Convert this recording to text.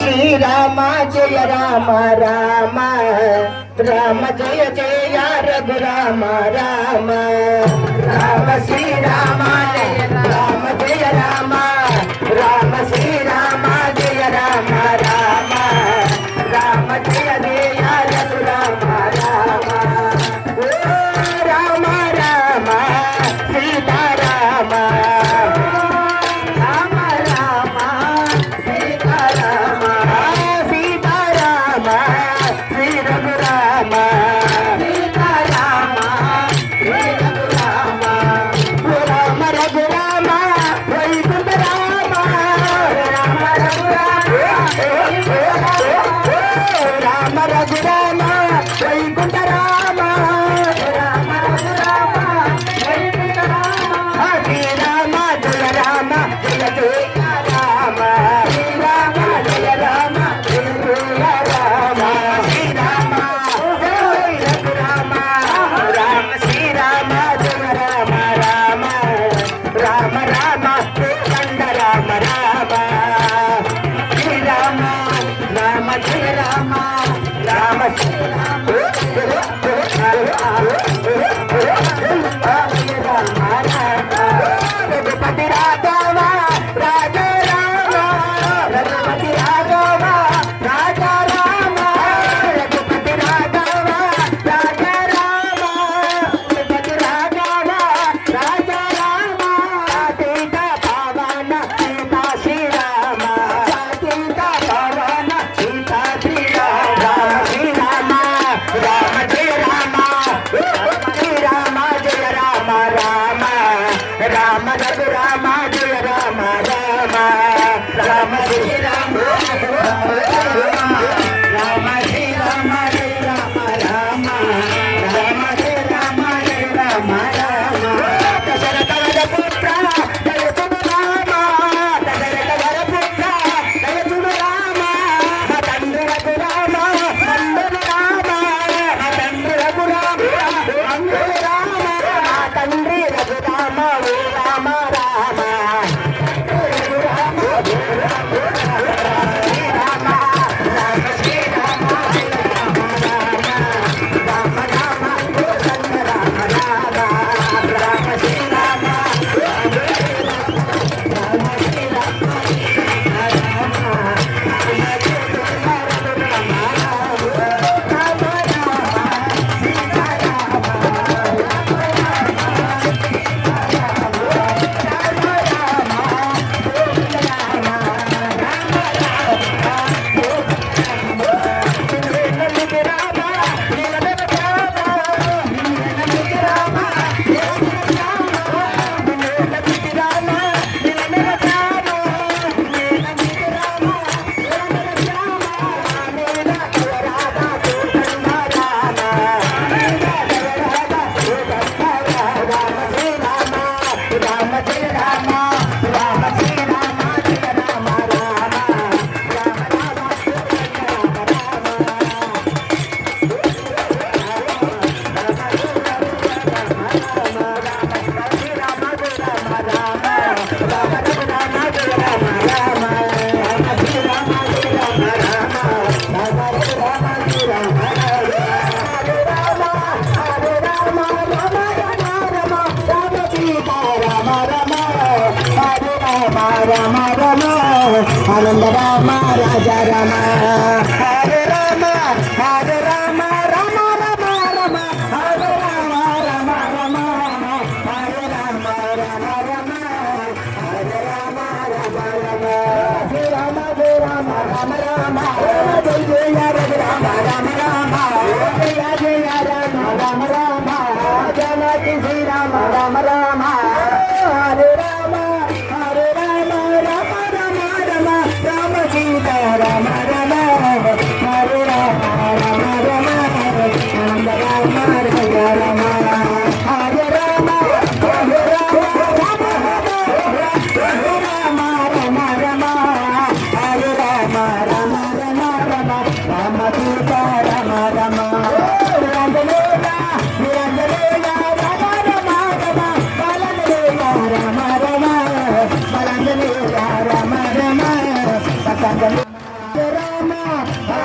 శ్రీరామ జయ రామ రామ రామ జయ జయ రఘురామ రామ రామ శ్రీరామ జయ రామ జయ రామ రామ శ్రీరామ జయ రామ రామ రామ జయ జయ రఘురామ రామ ఓ రామ రామ సీతారామ రామ రామ ఆనంద రామ రాజా రామ హరే రామ హరే రామ రామ రామ రామ హరే రామ రామ రామ హరే రామ రామ రామ హరే రామ రామ రామ హరే రామ జయ రామ రామ రామ జయ జయ రామ రామ రామ జయ జయ రామ రామ రామ జనకి శ్రీ రామ రామ రామ హరే రామ హరే రామ రామ రామ రామ రామ సీతా రామ రామ హరే రామ రామ రామ ఆనంద రామ రాజ రామ హరే రామ హరే రామ రామ రామ రామ రామ రామ హరే రామ రామ రామ Hare